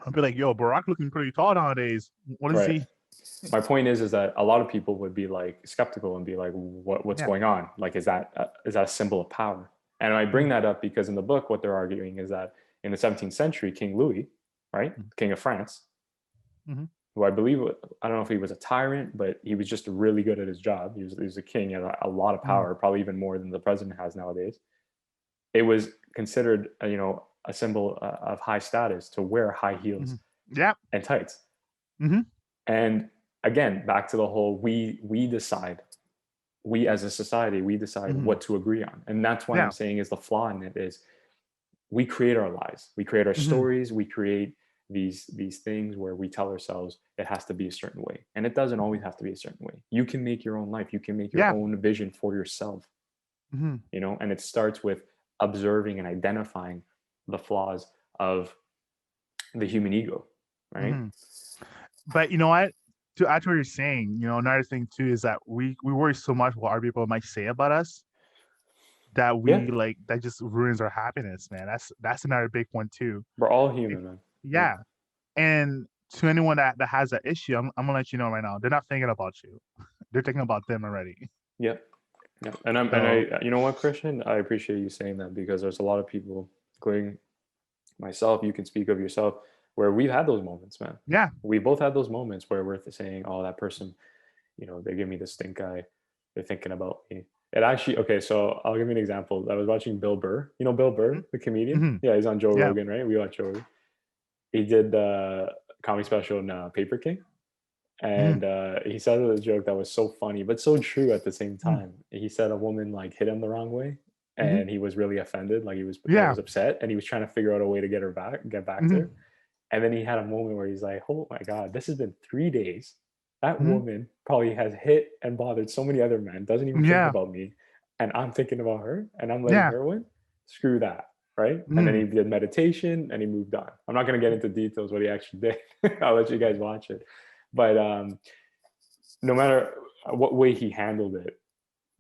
I'll be like, yo, Barack looking pretty tall nowadays. What is Right. he? My point is that a lot of people would be like skeptical and be like, what's Yeah. going on? Like, is that a symbol of power? And I bring Mm, that up because in the book, what they're arguing is that in the 17th century, King Louis, right, mm, King of France, mhm, who I believe, I don't know if he was a tyrant, but he was just really good at his job. He was a king, he had a lot of mm, power, probably even more than the president has nowadays. It was considered, a symbol of high status to wear high heels mhm. Yeah. and tights. Hmm. And again, back to the whole, we decide, we as a society, we decide Hmm. what to agree on. And that's what I'm Yeah. saying is the flaw in it is, we create our lives, we create our Hmm. stories, we create these things where we tell ourselves it has to be a certain way, and it doesn't always have to be a certain way. You can make your own life, you can make your Yeah. own vision for yourself, Hmm. and it starts with observing and identifying the flaws of the human ego, right? Hmm. But you know what? To add to what you're saying, another thing too is that we worry so much what other people might say about us that Yeah, we like that just ruins our happiness, man. That's another big one too. we're all If, human, man. Yeah, yeah. And to anyone that has that issue, I'm gonna let you know right now, they're not thinking about you. They're thinking about them already. yeah, yeah. And So I, you know what, Christian, I appreciate you saying that, because there's a lot of people, including myself, you can speak of yourself, where we've had those moments, man. yeah. We both had those moments where we're saying, oh, that person, they give me the stink eye, they're thinking about me. It actually, okay, so I'll give you an example. I was watching Bill Burr, Bill Burr, the comedian. Mm-hmm. Yeah, he's on Joe Yeah. Rogan, right? We watch Joe Rogan. He did the comedy special in Paper King, Mm-hmm. and he said a joke that was so funny but so true at the same Mm-hmm. time. He said a woman like hit him the wrong way, Mm-hmm. and he was really offended, like he was, Yeah. upset, and he was trying to figure out a way to get back to Mm-hmm. her. And then he had a moment where he's like, oh my God, this has been 3 days. That Mm-hmm. woman probably has hit and bothered so many other men, doesn't even think Yeah. about me. And I'm thinking about her, and I'm letting Yeah. her win. Screw that. Right. And then Mm-hmm. he did meditation and he moved on. I'm not going to get into details what he actually did. I'll let you guys watch it. But no matter what way he handled it,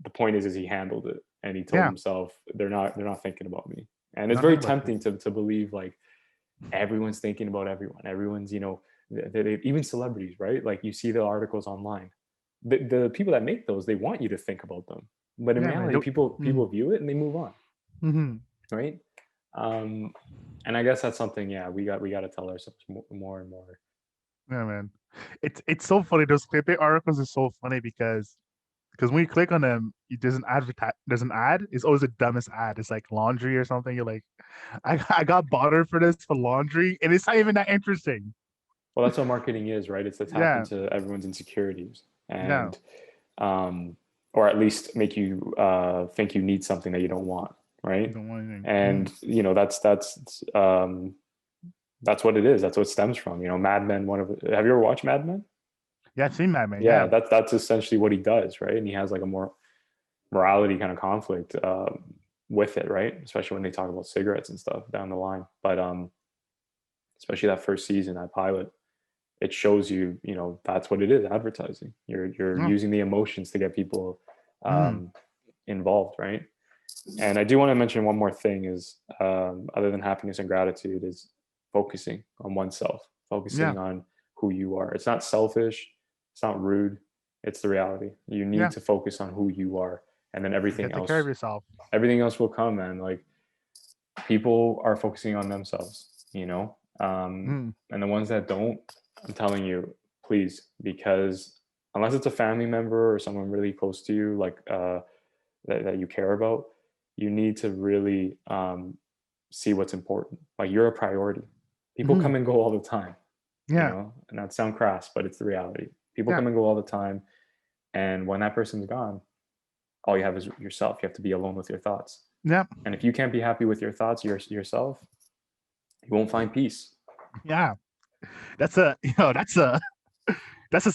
the point is he handled it, and he told Yeah. himself, they're not thinking about me. And it's Not very thinking about you. tempting to believe like everyone's thinking about everyone. Everyone's, even celebrities, right? Like, you see the articles online. The people that make those, they want you to think about them, but in Yeah, man. reality, Don't, people view it and they move on, mm-hmm. right? Um, and I guess that's something. Yeah, we got to tell ourselves more and more. Yeah, man. It's so funny. Those clickbait articles are so funny because when you click on them, there's an advertise. There's an ad. It's always the dumbest ad. It's like laundry or something. You're like, I got bothered for this for laundry, and it's not even that interesting. Well, that's what marketing is, right? It's to tap Yeah, into everyone's insecurities yeah. and, um, or at least make you think you need something that you don't want, You right? don't want anything. And you know that's what it is. That's what it stems from. You know, Mad Men. Have you ever watched Mad Men? Yeah, I've seen that, man. Yeah, Yeah. that's essentially what he does, right? And he has like a more morality kind of conflict with it, right? Especially when they talk about cigarettes and stuff down the line. But especially that first season, that pilot, it shows you, you know, that's what it is, advertising. You're Oh, using the emotions to get people mm, um, involved, right? And I do want to mention one more thing is other than happiness and gratitude is focusing on oneself, yeah, focusing on who you are. It's not selfish, it's not rude, it's the reality. You need yeah. to focus on who you are, and then You gotta take care of yourself. everything else will come, man. Like people are focusing on themselves, you know, Mm, and the ones that don't, I'm telling you, please, because unless it's a family member or someone really close to you, like that you care about, you need to really see what's important. Like you're a priority. People mm, come and go all the time, you yeah, know, and that sound crass, but it's the reality. People yeah, come and go all the time, and when that person's gone, all you have is yourself. You have to be alone with your thoughts. yeah, And if you can't be happy with your thoughts, yourself, you won't find peace. yeah. That's a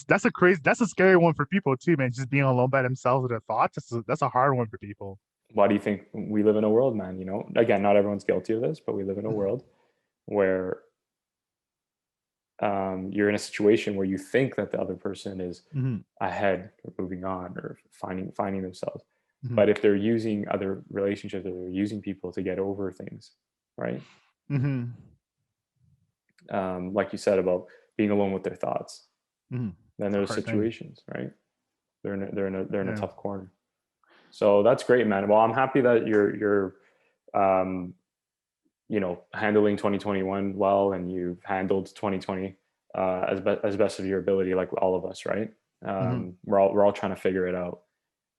that's a crazy that's a scary one for people too, man. Just being alone by themselves with their thoughts. That's a hard one for people. Why do you think we live in a world, man? You know, again, not everyone's guilty of this, but we live in a world where you're in a situation where you think that the other person is Hmm. ahead or moving on or finding themselves. Hmm. But if they're using other relationships or they're using people to get over things, right? Hmm. Like you said about being alone with their thoughts, Hmm. then It's a there's hard thing. situations, right? They're in a Yeah. tough corner. So that's great, man. Well, I'm happy that you're um, you know, handling 2021 well, and you've handled 2020 as best of your ability, like all of us, right? Hmm. We're all trying to figure it out,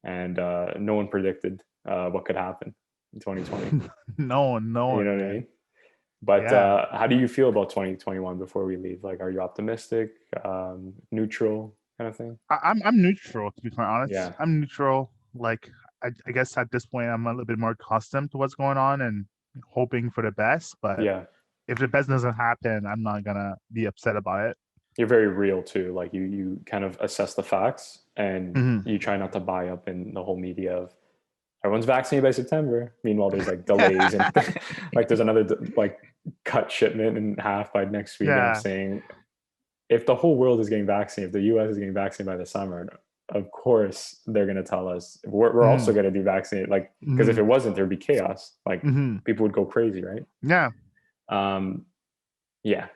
and no one predicted what could happen in 2020. No You one, know what I man. mean? But Yeah. how do you feel about 2021 before we leave? Like, are you optimistic, neutral, kind of thing? I'm neutral, to be quite honest. Yeah, I'm neutral. Like I guess at this point I'm a little bit more accustomed to what's going on and hoping for the best. But yeah. if the best doesn't happen, I'm not gonna be upset about it. You're very real too. Like you kind of assess the facts and Hmm. you try not to buy up in the whole media of everyone's vaccinated by September. Meanwhile, there's like delays and like there's another like cut shipment in half by next week. And I'm Yeah. saying if the whole world is getting vaccinated, if the US is getting vaccinated by the summer, of course they're going to tell us we're also Hmm. going to be vaccinated. Like, because if Hmm. it wasn't, there'd be chaos. Like Hmm. people would go crazy, right? Yeah. Um, yeah,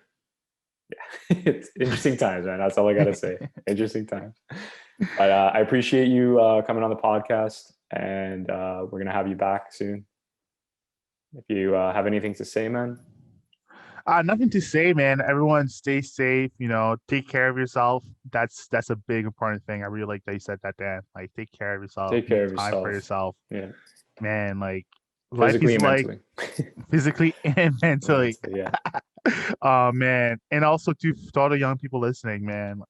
it's interesting times, man. That's all I got to say. Interesting times. But I appreciate you coming on the podcast, and we're going to have you back soon. If you have anything to say, man. Nothing to say, man. Everyone stay safe, take care of yourself. That's a big important thing. I really like that you said that, Dan. Like take care of yourself, Take care make of time for yourself. yourself. Yeah, Man, like life physically is and like mentally. physically and mentally. Mentally, yeah. Oh man. And also to all the young people listening, man,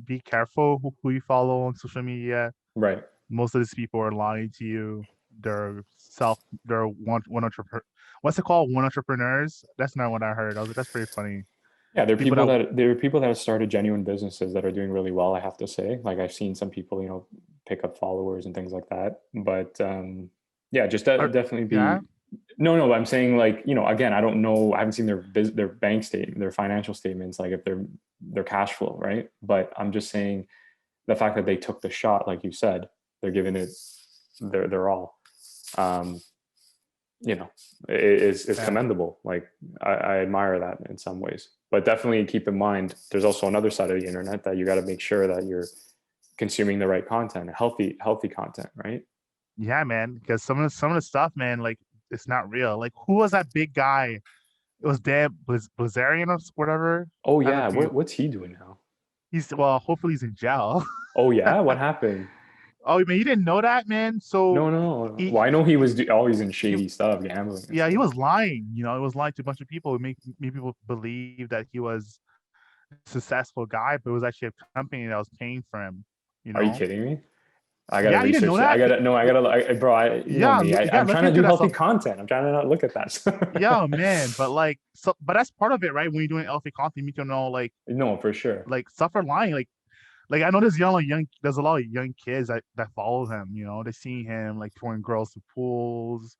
be careful who you follow on social media. Right. Most of these people are lying to you. They're self. They're one entrepreneur. What's it called? One entrepreneurs. That's not what I heard. I was like, that's pretty funny. Yeah, People that. there are people that have started genuine businesses that are doing really well. I have to say, like I've seen some people, you know, pick up followers and things like that. But yeah, just definitely Yeah. be. No, no, I'm saying like you know, again, I don't know. I haven't seen their bank statement, their financial statements, like if their cash flow, right? But I'm just saying the fact that they took the shot, like you said, they're giving it their all. Um, you know, is Yeah. commendable. Like I admire that in some ways, but definitely keep in mind there's also another side of the internet that you got to make sure that you're consuming the right content, healthy content, right? Yeah, man. Because some of the stuff, man, like it's not real. Like who was that big guy? It was Dan Blazarian or whatever. Oh I don't know yeah, if you. what's he doing now? He's well. Hopefully he's in jail. Oh yeah, what happened? Oh man, you didn't know that, man. So No, no, no. Well, I he know he was always in he shady stuff, gambling and yeah, he stuff. was lying. He was lying to a bunch of people. It made people believe that he was successful guy, but it was actually a company that was paying for him. You Are you know? kidding me? I gotta Yeah, you didn't know research that. I that? gotta no. I gotta. Bro, you know Yeah, me. yeah, I'm look trying to into do that healthy stuff. content. I'm trying to not look at that. Yeah, man, but but that's part of it, right? When you're doing healthy content, you need to know No, for sure. suffer lying, I know there's a lot of young kids that follow him. You know, they see him pouring girls to pools.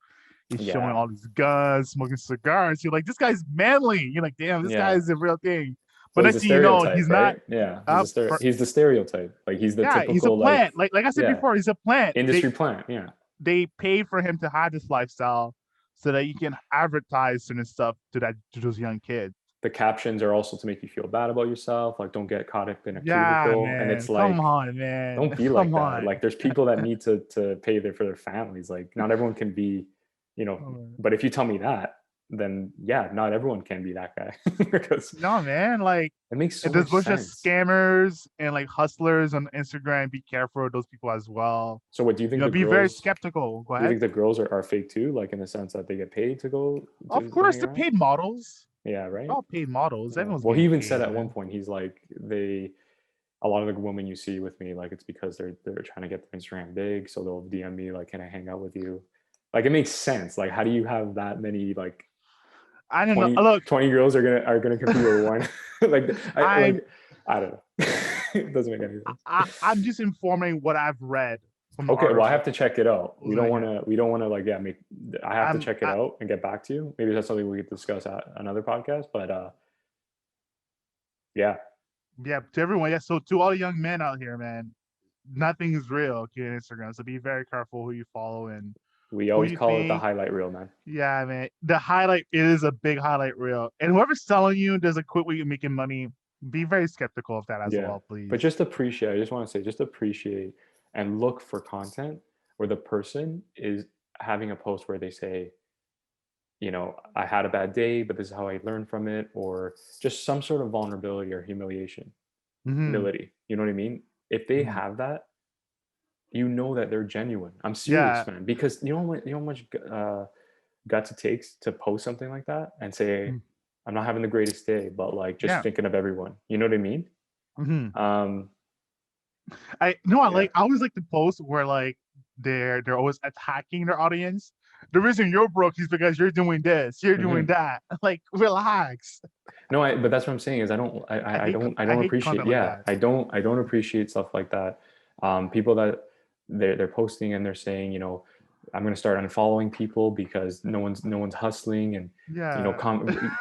He's showing Yeah, all these guns, smoking cigars. You're like, this guy's manly. You're like, damn, this guy yeah. is a real thing. But Well, he's next a thing you know, stereotype, he's not right? Yeah, up for. he's the stereotype. Like he's the Yeah, he's a typical plant. Like I said yeah, before, he's a plant. industry plant. Yeah. They pay for him to have this lifestyle so that you can advertise certain stuff to those young kids. The captions are also to make you feel bad about yourself. Like, don't get caught up in a Yeah, cubicle. And man. it's Come like, on, man. don't be like Come that. on. Like, there's people that need to pay for their families. Like, not everyone can be, you know. But if you tell me that, then yeah, not everyone can be that guy because No, man. it makes so There's a much bunch of sense. scammers and hustlers on Instagram. Be careful of those people as well. So, what do you You think know, the be very girls? skeptical. Go Do you ahead. think the girls are fake too? Like in the sense that they get paid to go Of to course, hang they're around? paid models. Yeah, They're right. all paid models. Yeah. Everyone's Well, he getting even said paid, at one man. point, he's like, a lot of the women you see with me, like it's because they're trying to get their Instagram big, so they'll DM me like, "Can I hang out with you?" Like it makes sense. Like, how do you have that many like I don't know. 20, Look, 20 girls are gonna compete with one? I'm I don't know. It doesn't make any sense. I'm just informing what I've read from Okay, well, I have articles. to check it out. Yeah. We don't want to like, yeah, make. I have to I'm check it I, out and get back to you. Maybe that's something we could discuss at another podcast. But yeah, yeah, to everyone. Yeah, so to all the young men out here, man, nothing is real here on Instagram. So be very careful who you follow and we who always you call it the think. highlight reel, man. Yeah, man. The highlight it is a big highlight reel. And whoever's selling you there's a quick way of making money, be very skeptical of that as Yeah. well, But please. just appreciate, I just want to say, just appreciate and look for content where the person is having a post where they say, I had a bad day, but this is how I learned from it, or just some sort of vulnerability or Hmm. humility. You know what I mean? If they Hmm. have that, you know that they're genuine. I'm Yeah. serious, man, because you know how much guts it takes to post something like that and say, Mm. I'm not having the greatest day, but like just Yeah. thinking of everyone. You know what I mean? Hmm. Um, I yeah. always like to post where they're always attacking their audience. The reason you're broke is because you're doing this, you're doing Mhm. that. Like, relax. No, but that's what I'm saying is I I don't hate appreciate, content like yeah, that. I don't appreciate stuff like that. People that they're posting and they're saying, I'm going to start unfollowing people because no one's hustling and Yeah.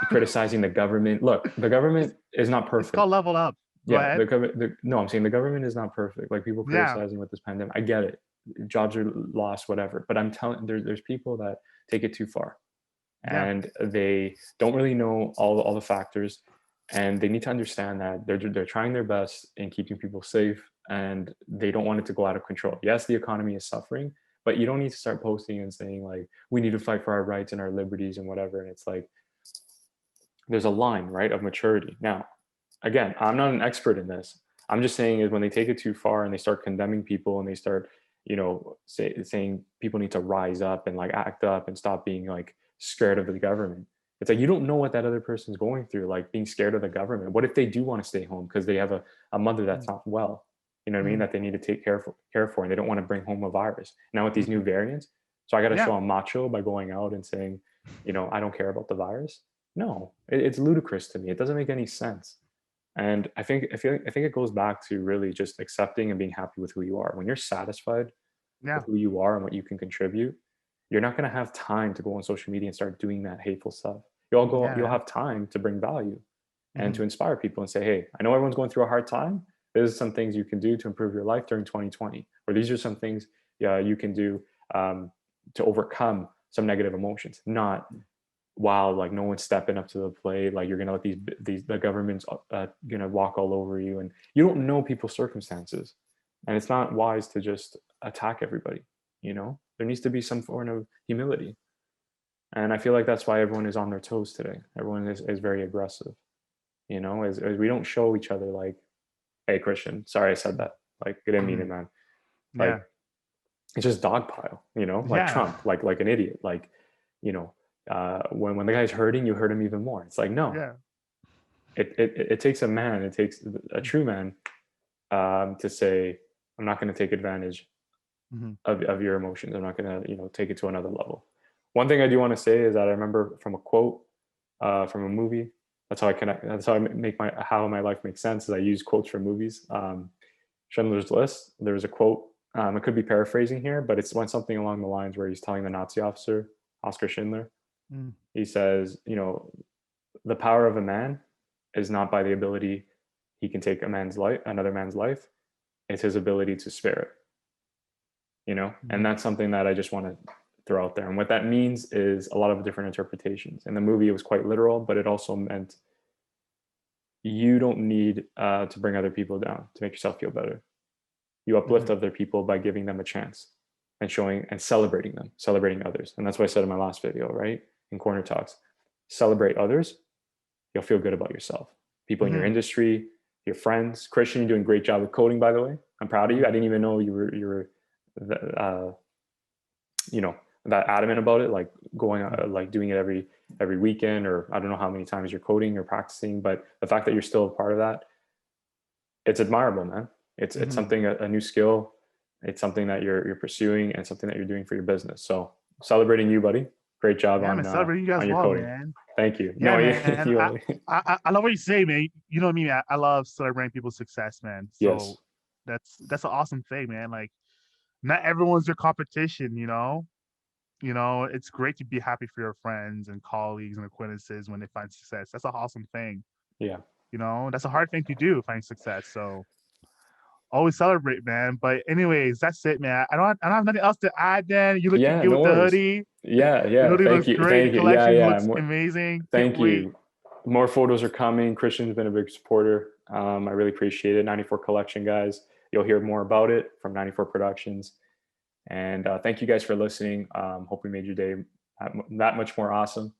criticizing the government. Look, the it's government is not it's called perfect. level up. Go Yeah, ahead. no, I'm saying the government is not perfect. Like people Yeah. criticizing with this pandemic, I get it. Jobs are lost, whatever. But I'm telling, there's people that take it too far Yeah. and they don't really know all the factors, and they need to understand that they're trying their best in keeping people safe, and they don't want it to go out of control. Yes, the economy is suffering, but you don't need to start posting and saying like we need to fight for our rights and our liberties and whatever. And it's like there's a line, right, of maturity. Now, again, I'm not an expert in this. I'm just saying is when they take it too far and they start condemning people and they start, saying people need to rise up and like act up and stop being like scared of the government. It's like you don't know what that other person's going through, like being scared of the government. What if they do want to stay home because they have a mother that's not well? You know what I mean? Mm-hmm. That they need to take care for, and they don't want to bring home a virus. Now with these new Mm-hmm. variants, so I got to Yeah. show I'm macho by going out and saying, I don't care about the virus. No, it's ludicrous to me. It doesn't make any sense. And I think it goes back to really just accepting and being happy with who you are. When you're satisfied with Yeah. who you are and what you can contribute, you're not going to have time to go on social media and start doing that hateful stuff. You'll Yeah. have time to bring value and Mm-hmm. to inspire people and say, hey, I know everyone's going through a hard time. There's some things you can do to improve your life during 2020, or these are some things you can do to overcome some negative emotions. Not wow, like no one's stepping up to the plate, like you're gonna let the government's gonna walk all over you, and you don't know people's circumstances, and it's not wise to just attack everybody. There needs to be some form of humility, and I feel like that's why everyone is on their toes today. Everyone is very aggressive. As we don't show each other like, hey, Christian, sorry I said that, like I didn't mean it, Mm-hmm. man. Yeah. Like it's just dogpile, like Yeah. Trump, like an idiot, like, when the guy's hurting, you hurt him even more. It's like, no, Yeah. it takes a man, it takes a true man, to say, I'm not going to take advantage Mm-hmm. of your emotions. I'm not going to, take it to another level. One thing I do want to say is that I remember from a quote, from a movie. That's how I connect. That's how I make how my life makes sense. Is I use quotes from movies. Schindler's List. There was a quote. I could be paraphrasing here, but it's went something along the lines where he's telling the Nazi officer, Oscar Schindler. Mm-hmm. He says, the power of a man is not by the ability he can take another man's life. It's his ability to spare it. And that's something that I just want to throw out there. And what that means is a lot of different interpretations. In the movie, it was quite literal, but it also meant you don't need to bring other people down to make yourself feel better. You uplift other people by giving them a chance and showing and celebrating others. And that's what I said in my last video, right? In Corner Talks. Celebrate others, you'll feel good about yourself. People in your industry, your friends. Christian, you're doing a great job with coding, by the way. I'm proud of you. I didn't even know you were that adamant about it, like going like doing it every weekend, or I don't know how many times you're coding or practicing, but the fact that you're still a part of that, it's admirable, man. It's something, a new skill. It's something that you're pursuing and something that you're doing for your business. So celebrating you, buddy. Great job Yeah, man, celebrating you guys on your well, coding. man. Thank you. Yeah, No, man. you I love what you say, man. You know what I mean? I love celebrating people's success, man. yes. So that's an awesome thing, man. Like, not everyone's your competition, you know. It's great to be happy for your friends and colleagues and acquaintances when they find success. That's an awesome thing. Yeah. That's a hard thing to do, find success. So always celebrate, man. But anyways, that's it, man. I don't have nothing else to add, Dan. You looking Yeah, good no with the worries. hoodie. Yeah, The yeah. hoodie Thank looks you. great. The Thank you. Yeah, collection yeah. looks amazing. Can't Thank wait. you. More photos are coming. Christian's been a big supporter. I really appreciate it. 94 collection, guys. You'll hear more about it from 94 Productions. And thank you guys for listening. Hope we made your day that much more awesome.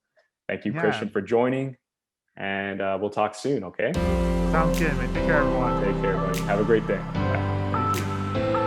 Thank you, Yeah. Christian, for joining. And we'll talk soon, okay? Sounds good, man. Take care, everyone. Take care, buddy. Have a great day. Bye. You too.